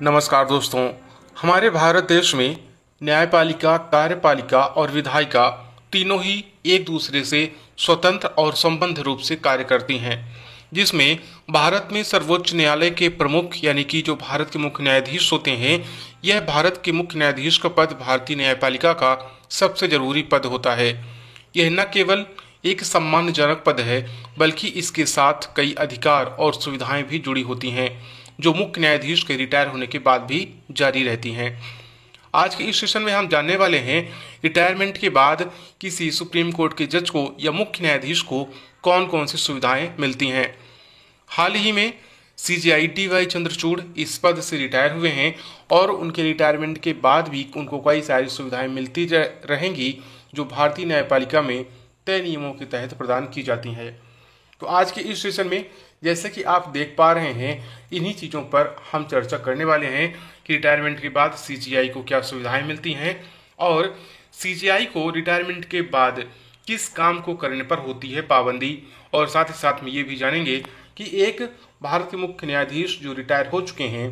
नमस्कार दोस्तों। हमारे भारत देश में न्यायपालिका, कार्यपालिका और विधायिका तीनों ही एक दूसरे से स्वतंत्र और संबद्ध रूप से कार्य करती हैं, जिसमें भारत में सर्वोच्च न्यायालय के प्रमुख यानी कि जो भारत के मुख्य न्यायाधीश होते हैं, यह भारत के मुख्य न्यायाधीश का पद भारतीय न्यायपालिका का सबसे जरूरी पद होता है। यह न केवल एक सम्मानजनक पद है, बल्कि इसके साथ कई अधिकार और सुविधाएं भी जुड़ी होती हैं, जो मुख्य न्यायाधीश के रिटायर होने के बाद भी जारी रहती हैं। आज के इस सेशन में हम जानने वाले हैं रिटायरमेंट के बाद किसी सुप्रीम कोर्ट के जज को या मुख्य न्यायाधीश को कौन कौन सी सुविधाएं मिलती हैं। हाल ही में सीजेआई DY चंद्रचूड़ इस पद से रिटायर हुए हैं और उनके रिटायरमेंट के बाद भी उनको कई सारी सुविधाएं मिलती रहेंगी, जो भारतीय न्यायपालिका में तय नियमों के तहत प्रदान की जाती हैं। तो आज के इस सेशन में जैसे कि आप देख पा रहे हैं, इन्हीं चीज़ों पर हम चर्चा करने वाले हैं कि रिटायरमेंट के बाद सीजीआई को क्या सुविधाएं मिलती हैं और सीजीआई को रिटायरमेंट के बाद किस काम को करने पर होती है पाबंदी, और साथ ही साथ में ये भी जानेंगे कि एक भारत के मुख्य न्यायाधीश जो रिटायर हो चुके हैं,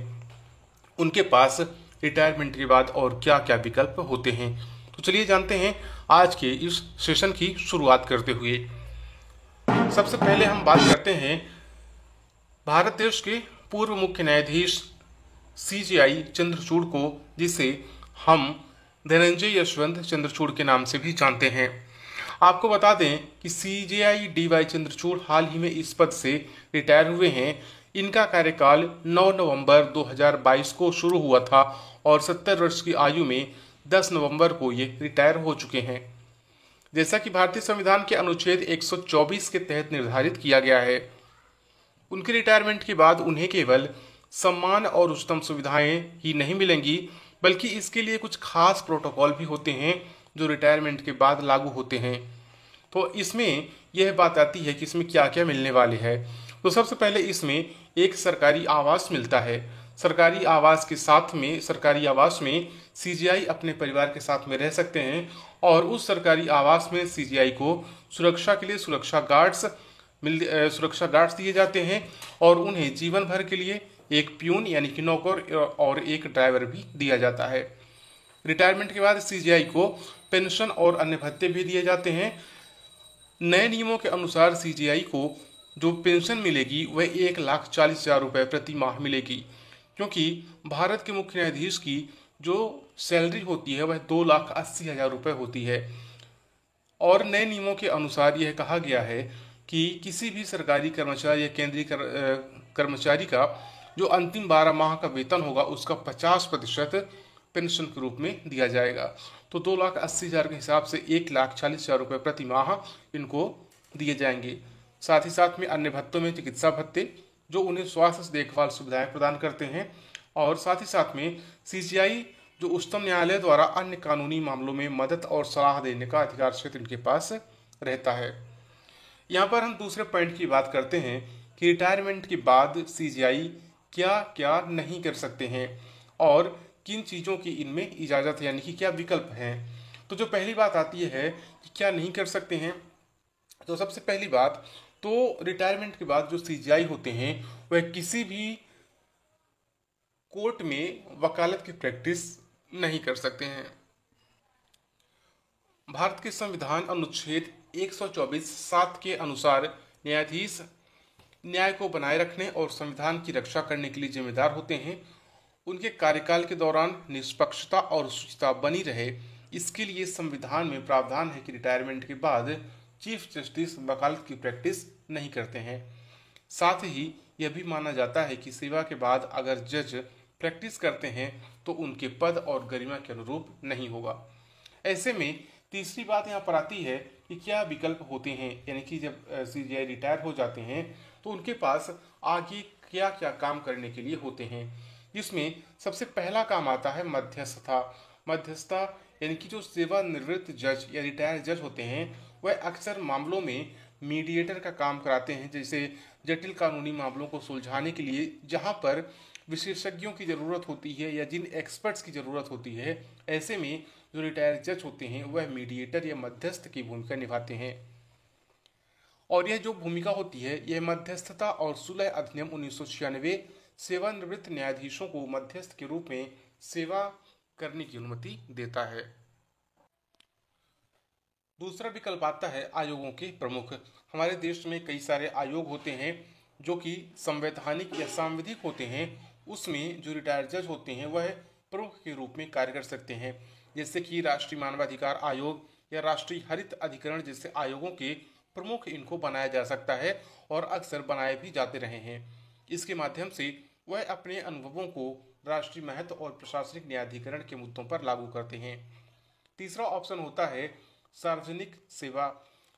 उनके पास रिटायरमेंट के बाद और क्या क्या विकल्प होते हैं। तो चलिए जानते हैं आज के इस सेशन की शुरुआत करते हुए। सबसे पहले हम बात करते हैं भारत देश के पूर्व मुख्य न्यायाधीश सीजेआई चंद्रचूड़ को, जिसे हम धनंजय यशवंत चंद्रचूड़ के नाम से भी जानते हैं। आपको बता दें कि सीजेआई DY चंद्रचूड़ हाल ही में इस पद से रिटायर हुए हैं। इनका कार्यकाल 9 नवंबर 2022 को शुरू हुआ था और 70 वर्ष की आयु में 10 नवंबर को ये रिटायर हो चुके हैं। जैसा कि भारतीय संविधान के अनुच्छेद 124 के तहत निर्धारित किया गया है, उनके रिटायरमेंट के बाद उन्हें केवल सम्मान और उच्चतम सुविधाएं ही नहीं मिलेंगी, बल्कि इसके लिए कुछ खास प्रोटोकॉल भी होते हैं जो रिटायरमेंट के बाद लागू होते हैं। तो इसमें यह बात आती है कि इसमें क्या क्या मिलने वाले हैं। तो सबसे पहले इसमें एक सरकारी आवास मिलता है। सरकारी आवास में सीजीआई अपने परिवार के साथ में रह सकते हैं और उस सरकारी आवास में सीजीआई को सुरक्षा के लिए सुरक्षा गार्ड्स दिए जाते हैं और उन्हें जीवन भर के लिए एक प्यून यानी कि नौकर और एक ड्राइवर भी दिया जाता है। रिटायरमेंट के बाद सीजीआई को पेंशन और अन्य भत्ते भी दिए जाते हैं। नए नियमों के अनुसार सीजीआई को जो पेंशन मिलेगी वह 1,40,000 रुपये प्रति माह मिलेगी, क्योंकि भारत के मुख्य न्यायाधीश की जो सैलरी होती है वह 2,80,000 रुपये होती है। और नए नियमों के अनुसार यह कहा गया है कि किसी भी सरकारी कर्मचारी या केंद्रीय कर्मचारी का जो अंतिम 12 माह का वेतन होगा उसका 50% पेंशन के रूप में दिया जाएगा। तो 2,80,000 के हिसाब से 1,40,000 रुपये प्रति माह इनको दिए जाएंगे। साथ ही साथ में अन्य भत्तों में चिकित्सा भत्ते जो उन्हें स्वास्थ्य देखभाल सुविधाएं प्रदान करते हैं, और साथ ही साथ में सीजीआई जो उच्चतम न्यायालय द्वारा अन्य कानूनी मामलों में मदद और सलाह देने का अधिकार क्षेत्र इनके पास रहता है। यहाँ पर हम दूसरे पॉइंट की बात करते हैं कि रिटायरमेंट के बाद सीजीआई क्या क्या नहीं कर सकते हैं और किन चीज़ों की इनमें इजाज़त है, यानी कि क्या विकल्प हैं। तो जो पहली बात आती है कि क्या नहीं कर सकते हैं, तो सबसे पहली बात तो रिटायरमेंट के बाद जो सीजीआई होते हैं वह किसी भी कोर्ट में वकालत की प्रैक्टिस नहीं कर सकते हैं। भारत के संविधान अनुच्छेद 124(7) के अनुसार न्यायाधीश न्याय को बनाए रखने और संविधान की रक्षा करने के लिए जिम्मेदार होते हैं। उनके कार्यकाल के दौरान निष्पक्षता और शुचिता बनी रहे, इसके लिए संविधान में प्रावधान है कि रिटायरमेंट के बाद चीफ जस्टिस वकालत की प्रैक्टिस नहीं करते हैं। साथ ही यह भी माना जाता है कि सेवा के बाद अगर जज प्रैक्टिस करते हैं तो उनके पद और गरिमा के अनुरूप नहीं होगा। ऐसे में तीसरी बात यहाँ पर आती है कि क्या विकल्प होते हैं, यानी कि जब सीजीआई रिटायर हो जाते हैं तो उनके पास आगे क्या क्या काम करने के लिए होते हैं। जिसमें सबसे पहला काम आता है मध्यस्थता, यानी कि जो सेवानिवृत्त जज या रिटायर जज होते हैं वह अक्सर मामलों में मीडिएटर का काम कराते हैं, जैसे जटिल कानूनी मामलों को सुलझाने के लिए जहां पर विशेषज्ञों की ज़रूरत होती है या जिन एक्सपर्ट्स की ज़रूरत होती है। ऐसे में जो रिटायर जज होते हैं वह मीडिएटर या मध्यस्थ की भूमिका निभाते हैं। और यह जो भूमिका होती है यह मध्यस्थता और सुलह अधिनियम 1996 सेवानिवृत्त न्यायाधीशों को मध्यस्थ के रूप में सेवा करने की अनुमति देता है। दूसरा विकल्प आता है आयोगों के प्रमुख। हमारे देश में कई सारे आयोग होते हैं जो कि संवैधानिक या सांविधिक होते हैं। उसमें जो रिटायर्ड जज होते हैं वह प्रमुख के रूप में कार्य कर सकते हैं, जैसे कि राष्ट्रीय मानवाधिकार आयोग या राष्ट्रीय हरित अधिकरण जैसे आयोगों के प्रमुख इनको बनाया जा सकता है और अक्सर बनाए भी जाते रहे हैं। इसके माध्यम से वह अपने अनुभवों को राष्ट्रीय महत्व और प्रशासनिक न्यायाधिकरण के मुद्दों पर लागू करते हैं। तीसरा ऑप्शन होता है सार्वजनिक सेवा।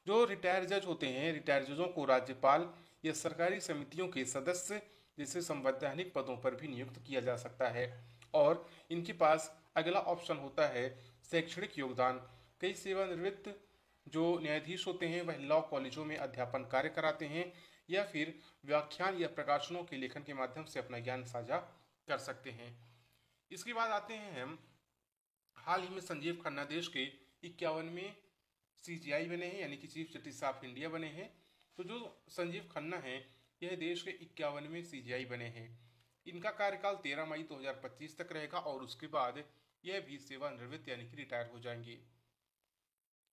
जो रिटायर जज होते हैं, रिटायर जजों को राज्यपाल या सरकारी समितियों के सदस्य जैसे संवैधानिक पदों पर भी नियुक्त किया जा सकता है। और इनके पास अगला ऑप्शन होता है शैक्षणिक योगदान। कई सेवानिवृत्त जो न्यायाधीश होते हैं वह लॉ कॉलेजों में अध्यापन कार्य कराते हैं या फिर व्याख्यान या प्रकाशनों के लेखन के माध्यम से अपना ज्ञान साझा कर सकते हैं। इसके बाद आते हैं हम हाल ही में संजीव खन्ना देश के 51वें सीजीआई बने हैं, यानी कि चीफ जस्टिस ऑफ इंडिया बने हैं। तो जो संजीव खन्ना हैं यह देश के 51वें सीजीआई बने हैं। इनका कार्यकाल 13 मई 2025 तक रहेगा और उसके बाद यह भी सेवानिवृत्त यानी कि रिटायर हो जाएंगे।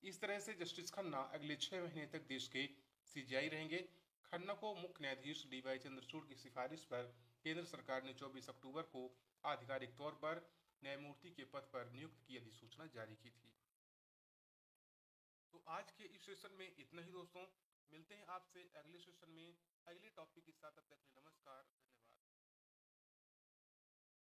इस तरह से जस्टिस खन्ना अगले 6 महीने तक देश के सीजीआई रहेंगे। खन्ना को मुख्य न्यायाधीश डीवाई चंद्रचूड़ की सिफारिश पर केंद्र सरकार ने 24 अक्टूबर को आधिकारिक तौर पर न्यायमूर्ति के पद पर नियुक्त की अधिसूचना जारी की थी। तो आज के इस सेशन में इतना ही दोस्तों। मिलते हैं आपसे अगले सेशन में अगले टॉपिक के साथ। तब तक नमस्कार, धन्यवाद।